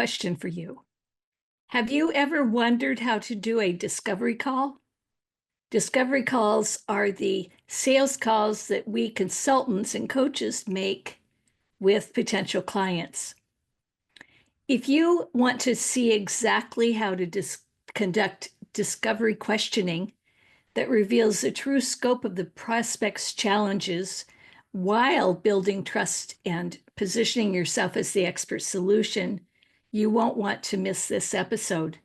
question for you. Have you ever wondered how to do a discovery call? Discovery calls are the sales calls that we consultants and coaches make with potential clients. If you want to see exactly how to conduct discovery questioning that reveals the true scope of the prospect's challenges while building trust and positioning yourself as the expert solution, you won't want to miss this episode.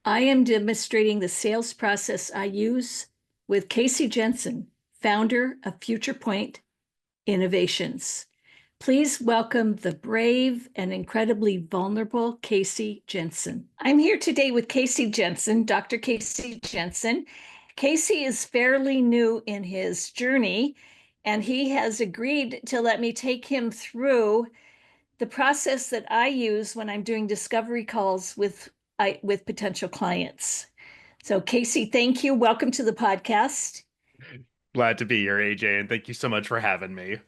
I am demonstrating the sales process I use with Casey Jensen, founder of Point Innovations. Please welcome the brave and incredibly vulnerable Casey Jensen. I'm here today with Casey Jensen, Dr. Casey Jensen. Casey is fairly new in his journey, and he has agreed to let me take him through the process that I use when I'm doing discovery calls with potential clients. So, Casey, thank you. Welcome to the podcast. Glad to be here, AJ, and thank you so much for having me.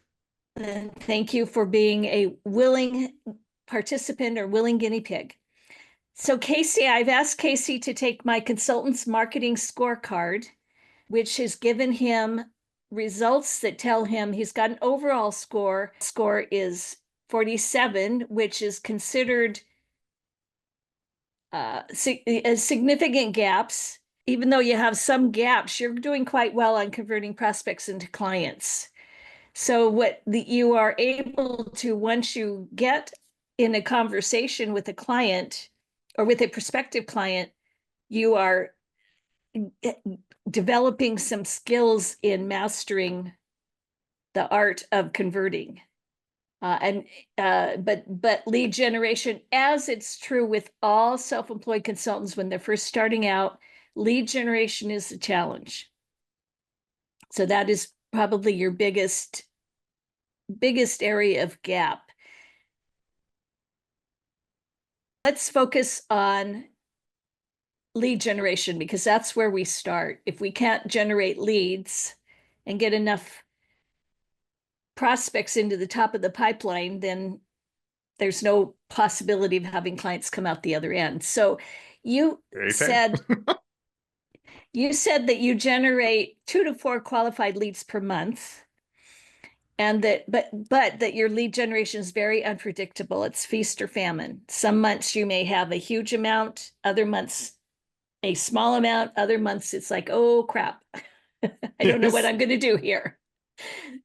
And thank you for being a willing participant or willing guinea pig. So, Casey, I've asked Casey to take my consultant's marketing scorecard, which has given him results that tell him he's got an overall score. Score is 47, which is considered significant gaps. Even though you have some gaps, you're doing quite well on converting prospects into clients. So you are able to, once you get in a conversation with a client or with a prospective client, you are developing some skills in mastering the art of converting. But lead generation, as it's true with all self-employed consultants when they're first starting out, lead generation is the challenge. So that is probably your biggest area of gap. Let's focus on lead generation because that's where we start. If we can't generate leads and get enough prospects into the top of the pipeline, then there's no possibility of having clients come out the other end. So you said that you generate 2 to 4 qualified leads per month, and that that your lead generation is very unpredictable. It's feast or famine. Some months you may have a huge amount, other months a small amount, other months it's like, oh crap, I don't know what I'm going to do here.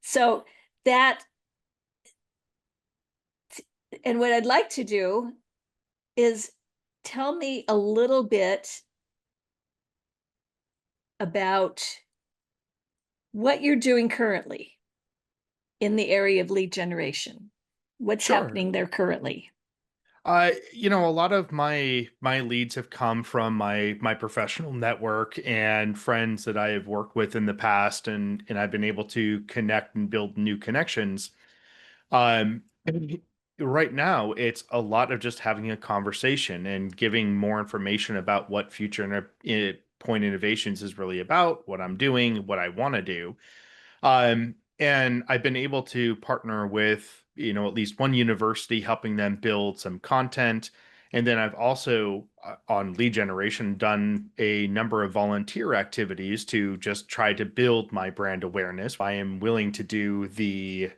So that, and what I'd like to do is tell me a little bit about what you're doing currently in the area of lead generation. What's happening there currently? A lot of my leads have come from my professional network and friends that I have worked with in the past, and I've been able to connect and build new connections. Right now, it's a lot of just having a conversation and giving more information about what Point Innovations is really about, what I'm doing, what I want to do. And I've been able to partner with, at least one university, helping them build some content. And then I've also, on lead generation, done a number of volunteer activities to just try to build my brand awareness. I am willing to do the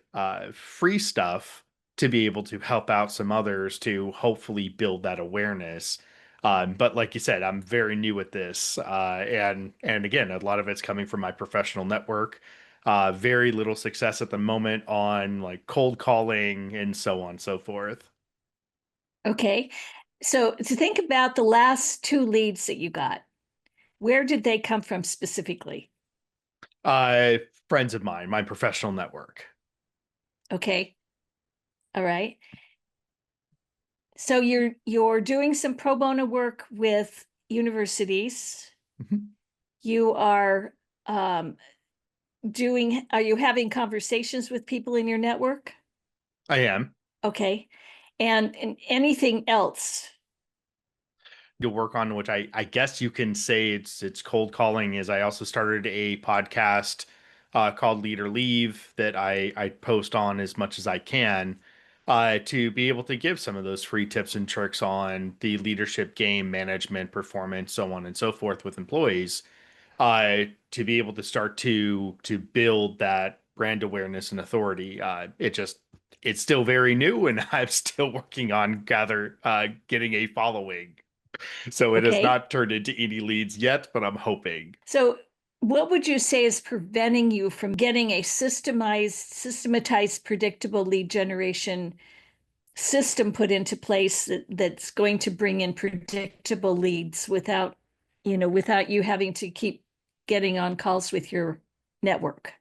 free stuff to be able to help out some others to hopefully build that awareness. But like you said, I'm very new at this. And again, a lot of it's coming from my professional network. Very little success at the moment on like cold calling and so on and so forth. Okay. So to think about the last 2 leads that you got, where did they come from specifically? Friends of mine, my professional network. Okay. All right. So you're doing some pro bono work with universities. Mm-hmm. You are are you having conversations with people in your network? I am. Okay. And anything else? To work on, which I guess you can say it's cold calling, is I also started a podcast called Lead or Leave that I post on as much as I can. to be able to give some of those free tips and tricks on the leadership game, management, performance, so on and so forth with employees, to be able to start to build that brand awareness and authority. It's still very new, and I'm still working on getting a following. So it has Okay. not turned into any leads yet, but I'm hoping. So what would you say is preventing you from getting a systematized, predictable lead generation system put into place that's going to bring in predictable leads without, without you having to keep getting on calls with your network?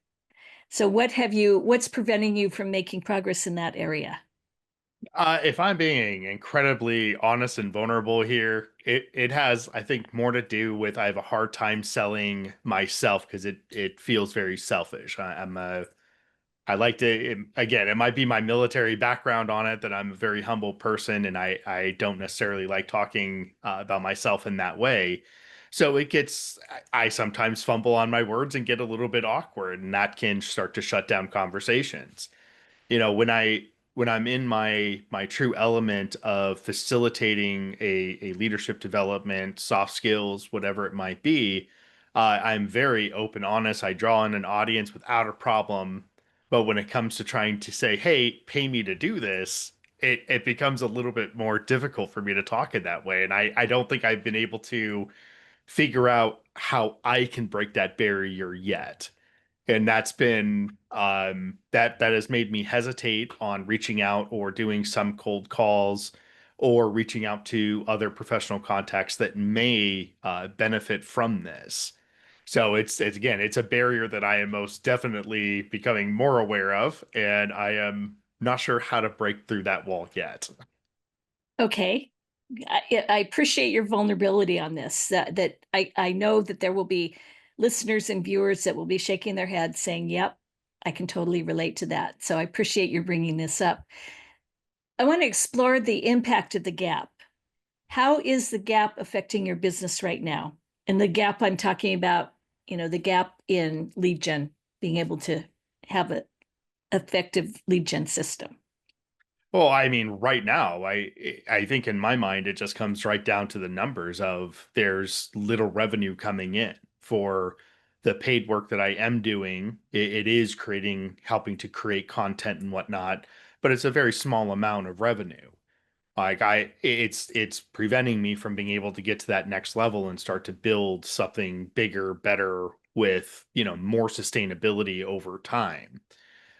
So what's preventing you from making progress in that area? If I'm being incredibly honest and vulnerable here, it has, I think, more to do with I have a hard time selling myself because it feels very selfish. I like to, again, it might be my military background on it that I'm a very humble person and I don't necessarily like talking about myself in that way. So I sometimes fumble on my words and get a little bit awkward, and that can start to shut down conversations. When I'm in my true element of facilitating a leadership development, soft skills, whatever it might be, I'm very open, honest. I draw in an audience without a problem. But when it comes to trying to say, "Hey, pay me to do this," it becomes a little bit more difficult for me to talk in that way. And I don't think I've been able to figure out how I can break that barrier yet. And that's been that has made me hesitate on reaching out or doing some cold calls or reaching out to other professional contacts that may benefit from this. So it's again, it's a barrier that I am most definitely becoming more aware of, and I am not sure how to break through that wall yet. Okay. I appreciate your vulnerability on this. I know that there will be listeners and viewers that will be shaking their heads saying, "Yep, I can totally relate to that." So I appreciate your bringing this up. I want to explore the impact of the gap. How is the gap affecting your business right now? And the gap I'm talking about, the gap in lead gen, being able to have an effective lead gen system. Well, I mean, right now, I think in my mind it just comes right down to the numbers of there's little revenue coming in for the paid work that I am doing. It is helping to create content and whatnot, but it's a very small amount of revenue. It's preventing me from being able to get to that next level and start to build something bigger, better with, more sustainability over time.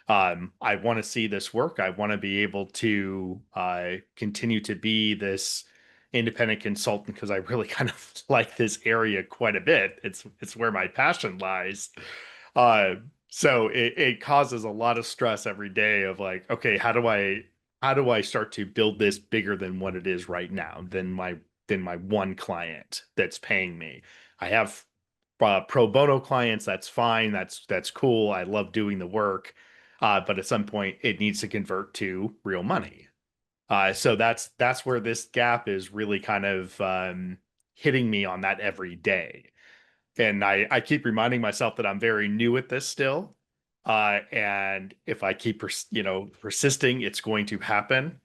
I want to see this work. I want to be able to continue to be this independent consultant because I really kind of like this area quite a bit. It's where my passion lies. Uh, so it causes a lot of stress every day of like, okay, how do I start to build this bigger than what it is right now, than my one client that's paying me. I have pro bono clients. That's fine. That's cool. I love doing the work, but at some point it needs to convert to real money. So that's where this gap is really kind of hitting me on that every day. And I keep reminding myself that I'm very new at this still. And if I keep persisting, it's going to happen.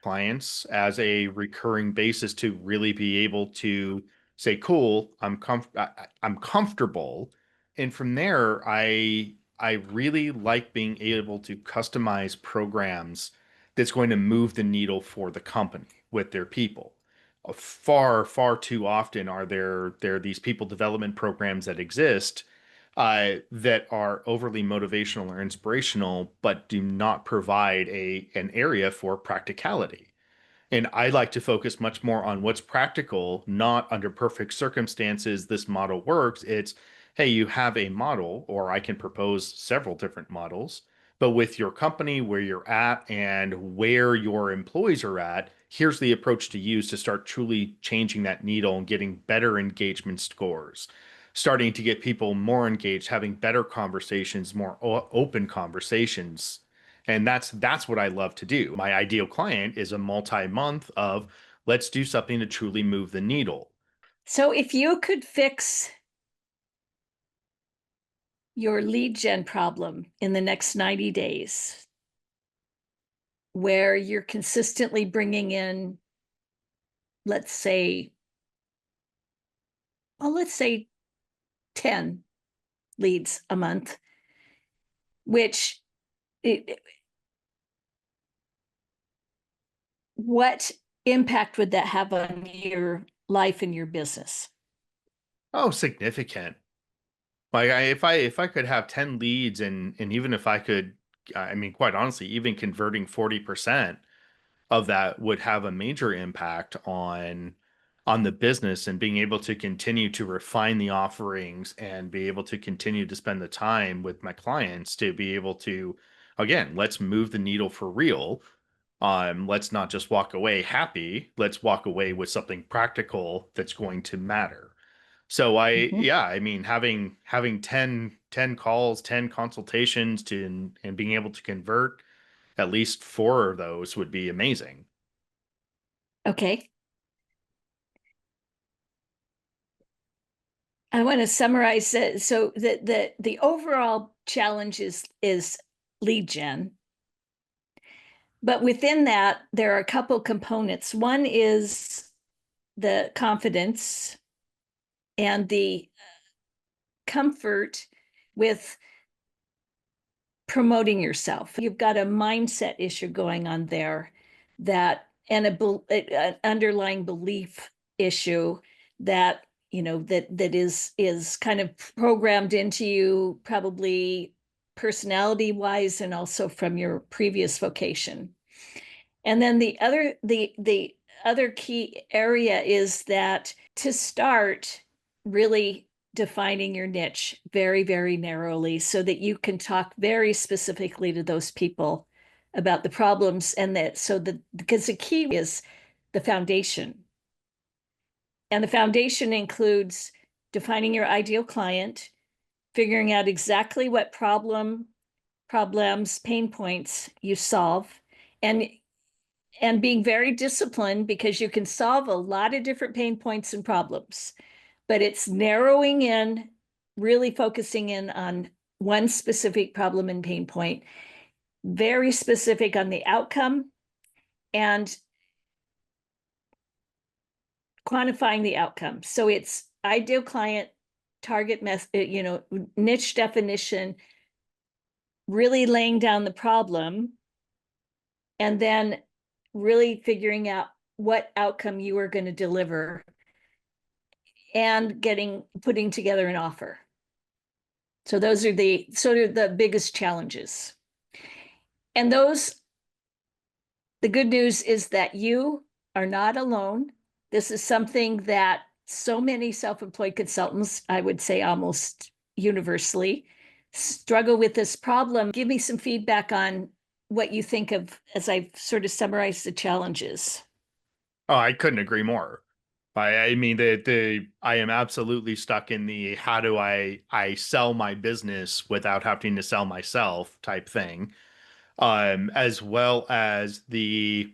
Clients as a recurring basis to really be able to say, "Cool, I'm comfortable," and from there, I really like being able to customize programs that's going to move the needle for the company with their people. Far, far too often there are these people development programs that exist that are overly motivational or inspirational, but do not provide an area for practicality. And I like to focus much more on what's practical, not under perfect circumstances. This model works. It's, hey, you have a model, or I can propose several different models, but with your company, where you're at, and where your employees are at, here's the approach to use to start truly changing that needle and getting better engagement scores, starting to get people more engaged, having better conversations, more open conversations. And that's what I love to do. My ideal client is a multi-month of let's do something to truly move the needle. So if you could fix your lead gen problem in the next 90 days, where you're consistently bringing in, let's say, well, let's say 10 leads a month, which what impact would that have on your life and your business? Oh, significant. Like if I could have 10 leads and even if I could, I mean, quite honestly, even converting 40% of that would have a major impact on the business and being able to continue to refine the offerings and be able to continue to spend the time with my clients to be able to, again, let's move the needle for real. Let's not just walk away happy. Let's walk away with something practical that's going to matter. So Mhm. yeah, I mean, having 10 calls, 10 consultations and being able to convert at least four of those would be amazing. Okay. I want to summarize it. So the overall challenge is lead gen. But within that, there are a couple components. One is the confidence and the comfort with promoting yourself. You've got a mindset issue going on there, that and an underlying belief issue that that is kind of programmed into you, probably personality wise and also from your previous vocation. And then the other key area is that to start really defining your niche very, very narrowly so that you can talk very specifically to those people about the problems, and that so that because the key is the foundation. And the foundation includes defining your ideal client, figuring out exactly what problems, pain points you solve, and being very disciplined, because you can solve a lot of different pain points and problems, but it's narrowing in, really focusing in on one specific problem and pain point, very specific on the outcome, and quantifying the outcome. So it's ideal client, target niche definition, really laying down the problem, and then really figuring out what outcome you are going to deliver, and putting together an offer. So those are the sort of the biggest challenges. And the good news is that you are not alone. This is something that so many self-employed consultants, I would say almost universally, struggle with this problem. Give me some feedback on what you think of as I've sort of summarized the challenges. Oh, I couldn't agree more. I mean the I am absolutely stuck in the how do I sell my business without having to sell myself type thing. As well as the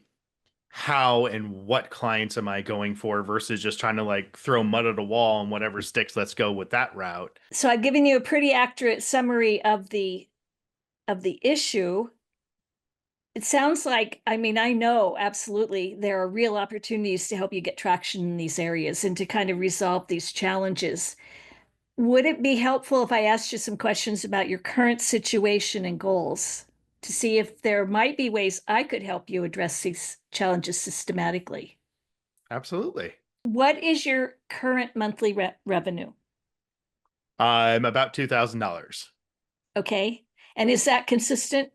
how and what clients am I going for versus just trying to like throw mud at a wall and whatever sticks, let's go with that route. So I've given you a pretty accurate summary of the issue. It sounds like, I mean, I know absolutely there are real opportunities to help you get traction in these areas and to kind of resolve these challenges. Would it be helpful if I asked you some questions about your current situation and goals to see if there might be ways I could help you address these challenges systematically? Absolutely. What is your current monthly revenue? I'm about $2,000. Okay. And is that consistent?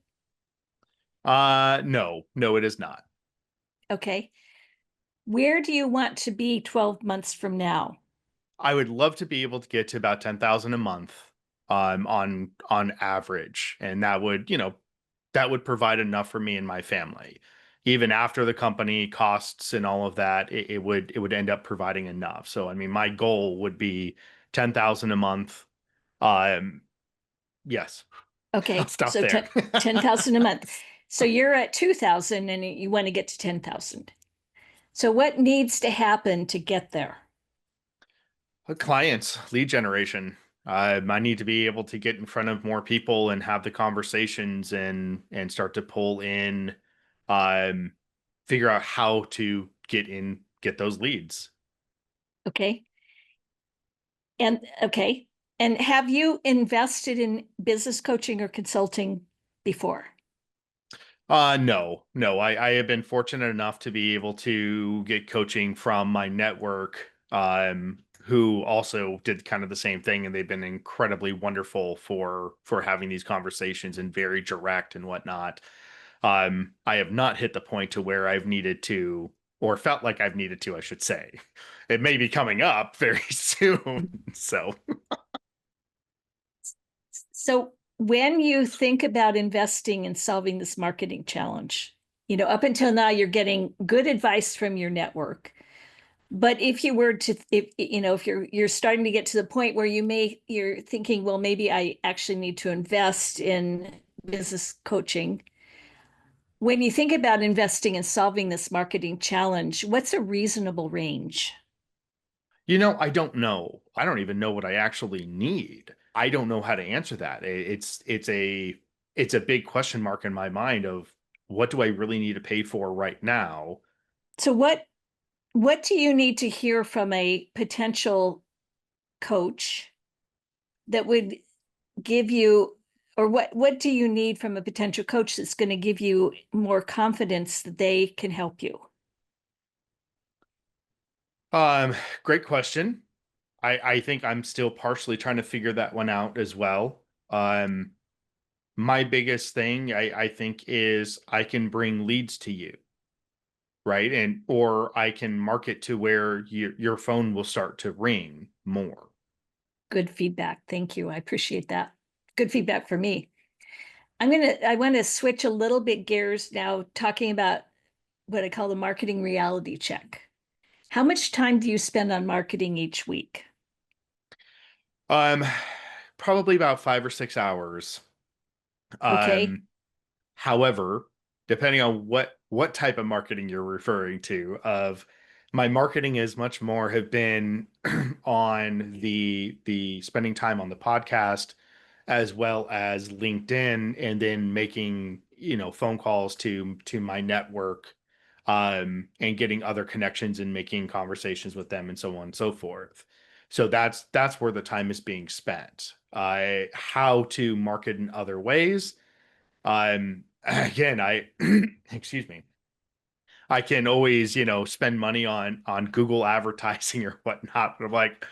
No, no, it is not. Okay. Where do you want to be 12 months from now? I would love to be able to get to about 10,000 a month on average, and that would, that would provide enough for me and my family. Even after the company costs and all of that, it would end up providing enough. So I mean, my goal would be 10,000 a month. Um, yes, I'll Okay, stop so there. 10,000 a month. So you're at 2,000 and you want to get to 10,000. So what needs to happen to get there? Clients, lead generation. I need to be able to get in front of more people and have the conversations and start to pull in um, figure out how to get those leads. Okay. And okay. And have you invested in business coaching or consulting before? No, I have been fortunate enough to be able to get coaching from my network, who also did kind of the same thing, and they've been incredibly wonderful for having these conversations and very direct and whatnot. I have not hit the point to where I've needed to, or felt like I've needed to, I should say. It may be coming up very soon. So, So when you think about investing in solving this marketing challenge, up until now, you're getting good advice from your network. But if you were to, if you're starting to get to the point where you're thinking, well, maybe I actually need to invest in business coaching. When you think about investing in solving this marketing challenge, what's a reasonable range? I don't know. I don't even know what I actually need. I don't know how to answer that. It's a big question mark in my mind of what do I really need to pay for right now? So what do you need to hear from a potential coach that would give you, or what do you need from a potential coach that's going to give you more confidence that they can help you? Um, Great question. I think I'm still partially trying to figure that one out as well. My biggest thing I think is I can bring leads to you, right? And or I can market to where your phone will start to ring more. Good feedback. Thank you. I appreciate that. Good feedback for me. I want to switch a little bit gears now, talking about what I call the marketing reality check. How much time do you spend on marketing each week? Um, Probably about 5 or 6 hours. Okay, Um, However, depending on what type of marketing you're referring to, of my marketing is much more have been on the spending time on the podcast as well as LinkedIn, and then making, phone calls to my network, and getting other connections and making conversations with them and so on and so forth. So that's where the time is being spent. How to market in other ways, again, I excuse me. I can always, spend money on Google advertising or whatnot, but I'm like,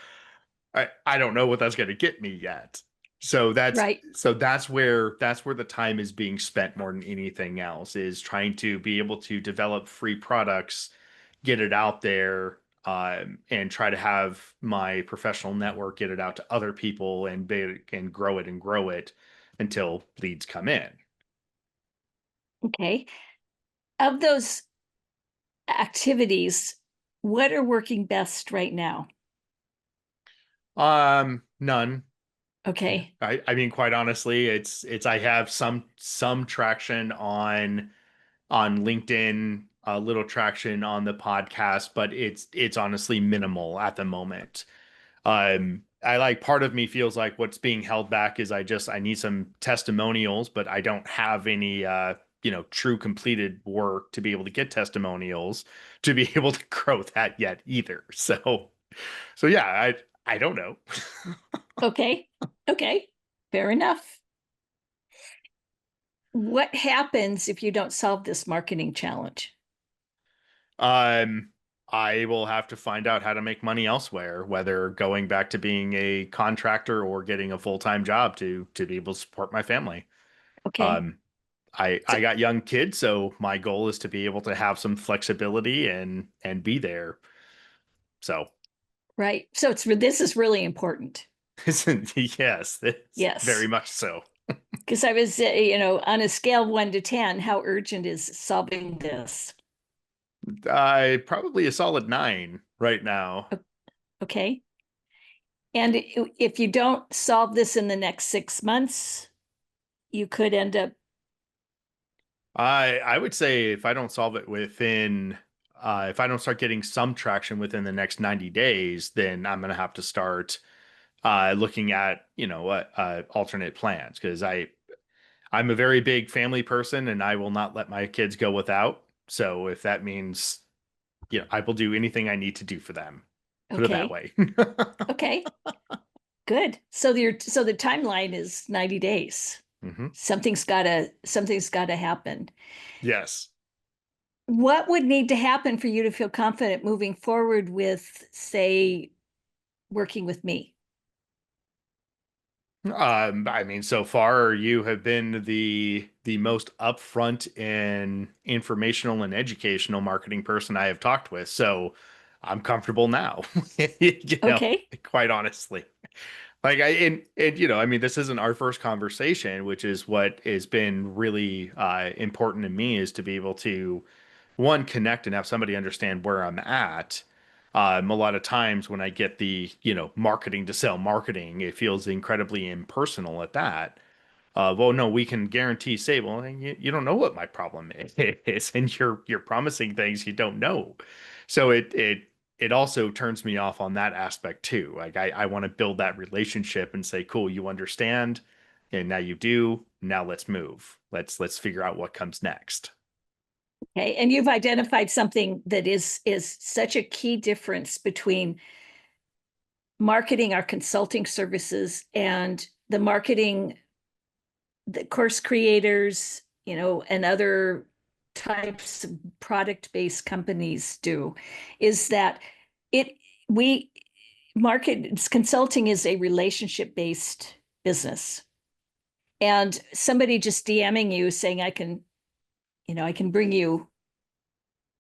I don't know what that's going to get me yet. So right. that's where the time is being spent more than anything else, is trying to be able to develop free products, get it out there, and try to have my professional network get it out to other people and grow it until leads come in. Okay. Of those activities, what are working best right now? None. Okay. I mean, quite honestly, it's I have some traction on LinkedIn, a little traction on the podcast, but it's honestly minimal at the moment. I like, part of me feels like what's being held back is I need some testimonials, but I don't have any true completed work to be able to get testimonials to be able to grow that yet either. So yeah, I don't know. Okay. Okay. Fair enough. What happens if you don't solve this marketing challenge? Um, I will have to find out how to make money elsewhere, whether going back to being a contractor or getting a full-time job to be able to support my family. Okay. Um, I So, got young kids, so my goal is to be able to have some flexibility and be there. So, right. So this is really important. yes, it's very Yes. much so. Because I was, on a scale of 1 to 10, how urgent is solving this? I probably a solid 9 right now. Okay. And if you don't solve this in the next 6 months, you could end up, I would say if I don't solve it within, if I don't start getting some traction within the next 90 days, then I'm going to have to start looking at, alternate plans, because I'm a very big family person and I will not let my kids go without. So if that means, I will do anything I need to do for them. Put it that Okay. way. Okay. Good. So the timeline is 90 days. Hmm. Something's gotta happen. Yes. What would need to happen for you to feel confident moving forward with, say, working with me? I mean, so far you have been the most upfront and informational and educational marketing person I have talked with. So I'm comfortable now. You know, Okay. quite honestly. Like I mean, this isn't our first conversation, which is what has been really important to me is to be able to one connect and have somebody understand where I'm at. A lot of times when I get the marketing to sell marketing, it feels incredibly impersonal at that. Well, no, we can guarantee save. Well, you don't know what my problem is, and you're promising things you don't know. So it also turns me off on that aspect too. Like I want to build that relationship and say, cool, you understand, and now you do. Now let's move. Let's figure out what comes next. Okay. And you've identified something that is such a key difference between marketing our consulting services and the marketing that course creators, and other types of product-based companies do, is that it we market consulting is a relationship-based business. And somebody just DMing you saying I can bring you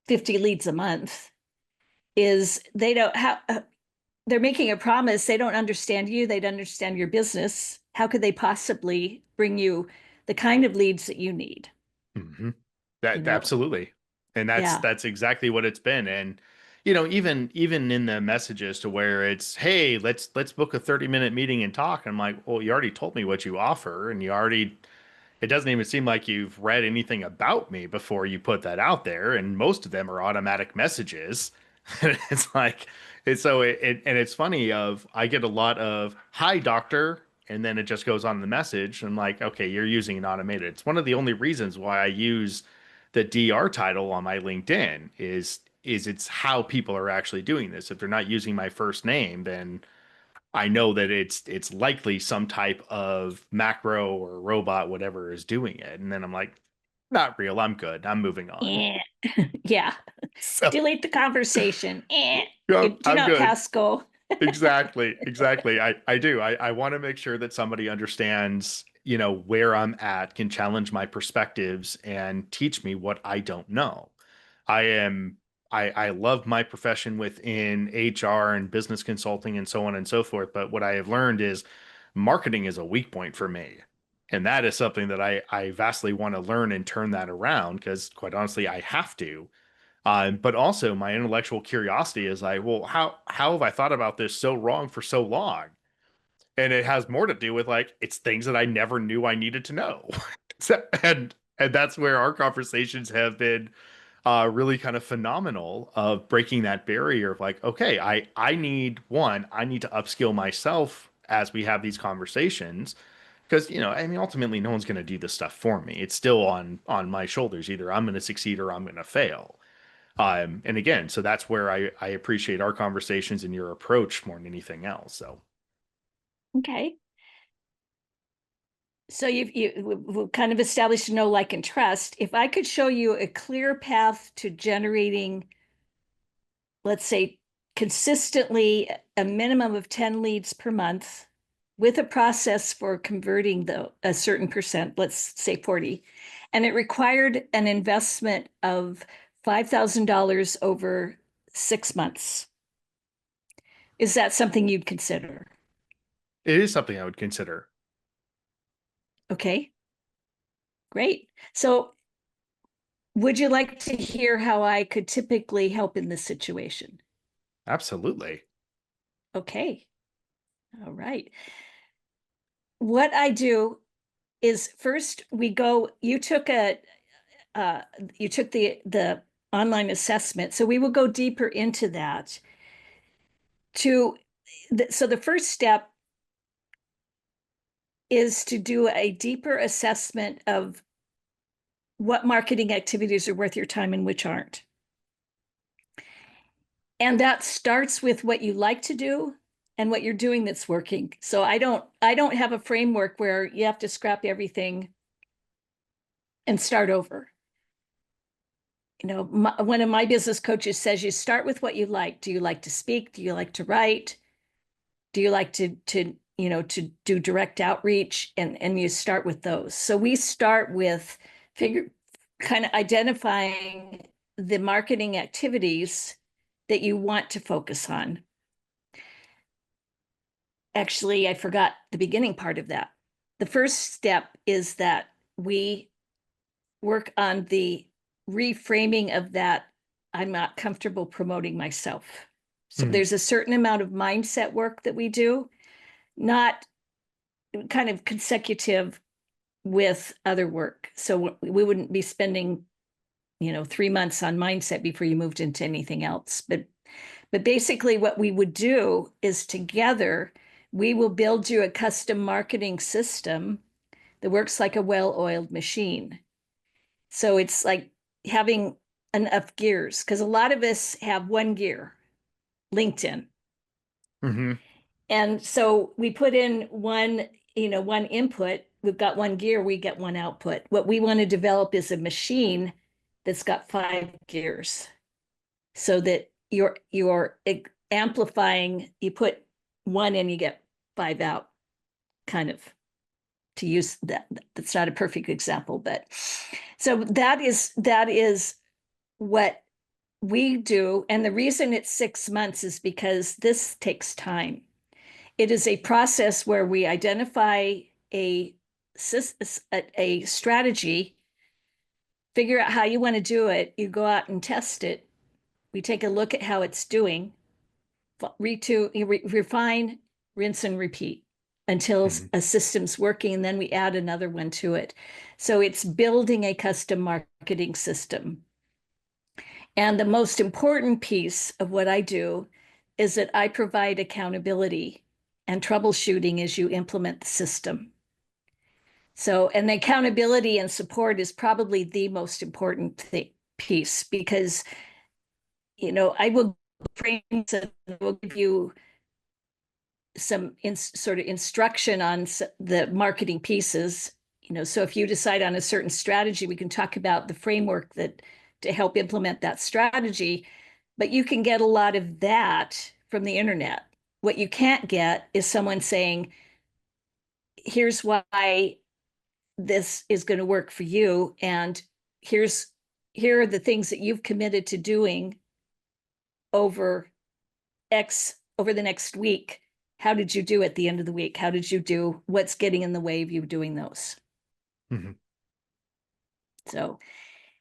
50 leads a month is they don't have they're making a promise. They don't understand you. They don't understand your business. How could they possibly bring you the kind of leads that you need? Hmm. You That know, absolutely, and that's yeah. that's exactly what it's been. And even in the messages to where it's, hey, let's book a 30-minute meeting and talk. I'm like, well, you already told me what you offer, and it doesn't even seem like you've read anything about me before you put that out there. And most of them are automatic messages. It's like, and it's funny I get a lot of, hi, doctor. And then it just goes on in the message. I'm like, okay, you're using an automated. It's one of the only reasons why I use the DR title on my LinkedIn is it's how people are actually doing this. If they're not using my first name, then I know that it's likely some type of macro or robot, whatever is doing it. And then I'm like, not real. I'm good. I'm moving on. Eh. Yeah. So Delete the conversation. yeah, Do I'm not good. pass go. Exactly. Exactly. I do. I want to make sure that somebody understands, where I'm at, can challenge my perspectives and teach me what I don't know. I am I love my profession within HR and business consulting and so on and so forth, but what I have learned is marketing is a weak point for me. And that is something that I vastly want to learn and turn that around because quite honestly, I have to. But also my intellectual curiosity is like, well, how have I thought about this so wrong for so long? And it has more to do with like it's things that I never knew I needed to know. And that's where our conversations have been really kind of phenomenal of breaking that barrier of like, okay, I need to upskill myself as we have these conversations because I mean ultimately no one's going to do this stuff for me. It's still on my shoulders. Either I'm going to succeed or I'm going to fail. And again, so that's where I appreciate our conversations and your approach more than anything else. So Okay. So we've kind of established know, like, and trust. If I could show you a clear path to generating, let's say, consistently a minimum of 10 leads per month with a process for converting a certain percent, let's say 40, and it required an investment of $5,000 over 6 months. Is that something you'd consider? it is something I would consider. Okay, great. So would you like to hear how I could typically help in this situation? Absolutely. Okay, all right. What I do is first we go, uh, you took the online assessment, so we will go deeper into that. So the first step is to do a deeper assessment of what marketing activities are worth your time and which aren't. And that starts with what you like to do and what you're doing that's working. So I don't have a framework where you have to scrap everything and start over. You know, one of my business coaches says you start with what you like. Do you like to speak? Do you like to write? Do you like to to do direct outreach? And you start with those. So we start with kind of identifying the marketing activities that you want to focus on. Actually, I forgot the beginning part of that. The first step is that we work on the reframing of that I'm not comfortable promoting myself. So Mhm. there's a certain amount of mindset work that we do, not kind of consecutive with other work. So we wouldn't be spending, 3 months on mindset before you moved into anything else. But basically what we would do is together, we will build you a custom marketing system that works like a well-oiled machine. So it's like having enough gears, because a lot of us have one gear, LinkedIn. Mhm. And so we put in one input, we've got one gear, we get one output. What we want to develop is a machine that's got 5 gears so that you're amplifying, you put one in, you get 5 out, kind of, to use that. That's not a perfect example, but so that is what we do. And the reason it's 6 months is because this takes time. It is a process where we identify a strategy, figure out how you want to do it, you go out and test it, we take a look at how it's doing, refine, rinse and repeat until Mhm. a system's working, and then we add another one to it. So it's building a custom marketing system. And the most important piece of what I do is that I provide accountability and troubleshooting as you implement the system. So, and the accountability and support is probably the most important piece, because, I will frame, will give you some sort of instruction on the marketing pieces. So if you decide on a certain strategy, we can talk about the framework that to help implement that strategy. But you can get a lot of that from the internet. What you can't get is someone saying, here's why this is going to work for you, and here are the things that you've committed to doing over over the next week. How did you do at the end of the week? How did you do? What's getting in the way of you doing those? Mhm. So,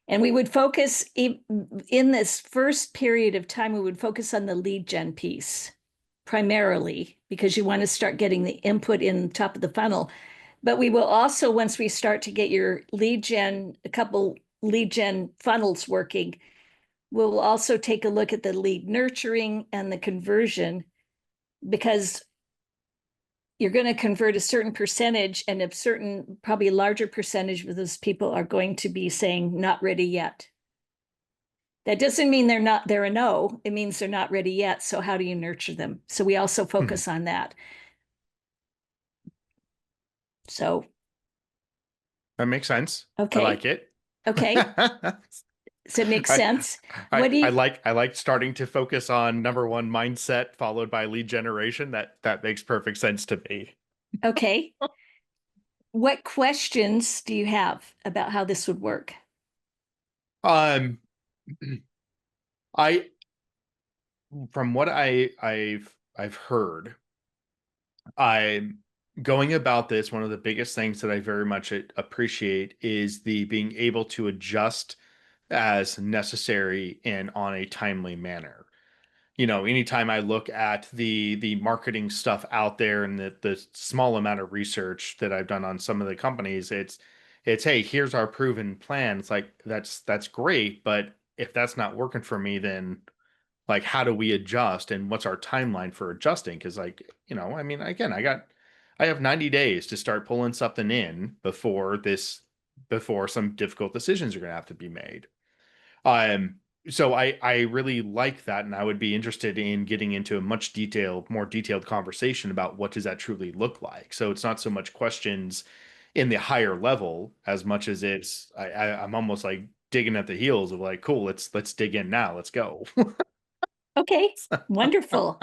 and we would focus in this first period of time, we would focus on the lead gen piece primarily, because you want to start getting the input in top of the funnel. But we will also, once we start to get your lead gen, a couple lead gen funnels working, we'll also take a look at the lead nurturing and the conversion, because you're going to convert a certain percentage, and a certain, probably a larger percentage of those people are going to be saying not ready yet. That doesn't mean they're a no. It means they're not ready yet. So how do you nurture them? So we also Mhm. focus on that. So, That makes sense. I like okay. it. Okay. Does it make I, sense? I What do I you, like I like starting to focus on number one mindset followed by lead generation. That makes perfect sense to me. okay. What questions do you have about how this would work? Um, I from what I've heard, I'm going about this. One of the biggest things that I very much appreciate is the being able to adjust as necessary and on a timely manner. Anytime I look at the marketing stuff out there and the small amount of research that I've done on some of the companies, it's hey, here's our proven plan. It's like that's great, but if that's not working for me, then like how do we adjust and what's our timeline for adjusting? Because I mean, again, I have 90 days to start pulling something in before some difficult decisions are going to have to be made. Um, so I really like that, and I would be interested in getting into a more detailed conversation about what does that truly look like. So it's not so much questions in the higher level as much as I'm almost like digging at the heels of like, cool, let's dig in now, let's go. Okay, wonderful.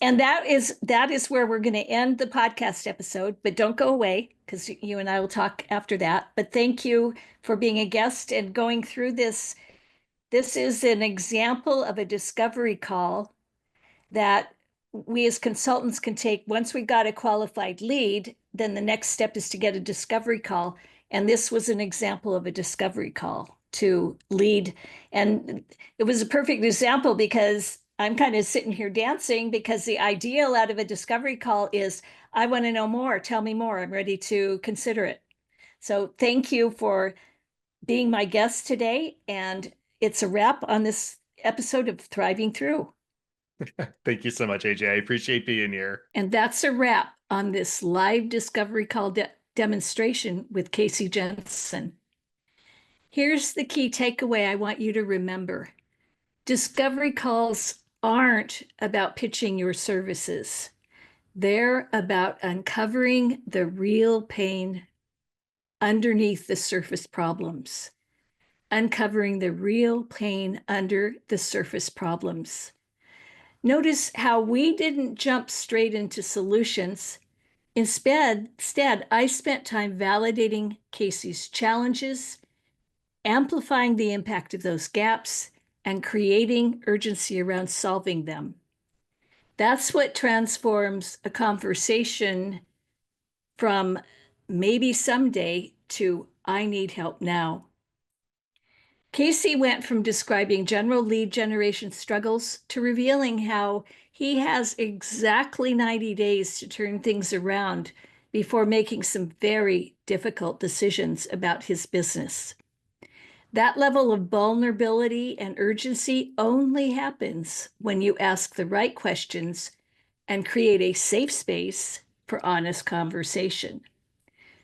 And that is where we're going to end the podcast episode, but don't go away because you and I will talk after that. But thank you for being a guest and going through this. This is an example of a discovery call that we as consultants can take. Once we got a qualified lead, then the next step is to get a discovery call. And this was an example of a discovery call to lead. And it was a perfect example because I'm kind of sitting here dancing because the ideal out of a discovery call is, I want to know more. Tell me more. I'm ready to consider it. So thank you for being my guest today. And it's a wrap on this episode of Thriving Through. Thank you so much, AJ. I appreciate being here. And that's a wrap on this live discovery call demonstration with Casey Jensen. Here's the key takeaway I want you to remember. Discovery calls aren't about pitching your services. They're about uncovering the real pain underneath the surface problems. Uncovering the real pain under the surface problems. Notice how we didn't jump straight into solutions. Instead, I spent time validating Casey's challenges, amplifying the impact of those gaps, and creating urgency around solving them. That's what transforms a conversation from maybe someday to I need help now. Casey went from describing general lead generation struggles to revealing how he has exactly 90 days to turn things around before making some very difficult decisions about his business. That level of vulnerability and urgency only happens when you ask the right questions and create a safe space for honest conversation.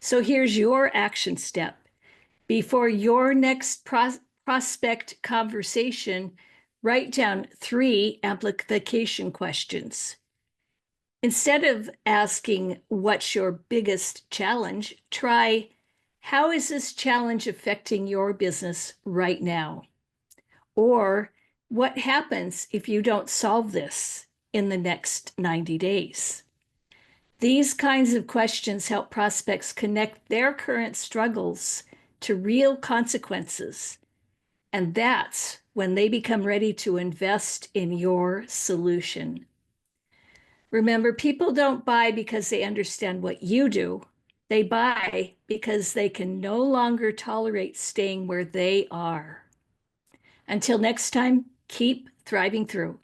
So here's your action step. Before your next prospect conversation, write down 3 amplification questions. Instead of asking, what's your biggest challenge? Try, how is this challenge affecting your business right now? Or, what happens if you don't solve this in the next 90 days? These kinds of questions help prospects connect their current struggles to real consequences. And that's when they become ready to invest in your solution. Remember, people don't buy because they understand what you do. They buy because they can no longer tolerate staying where they are. Until next time, keep thriving through.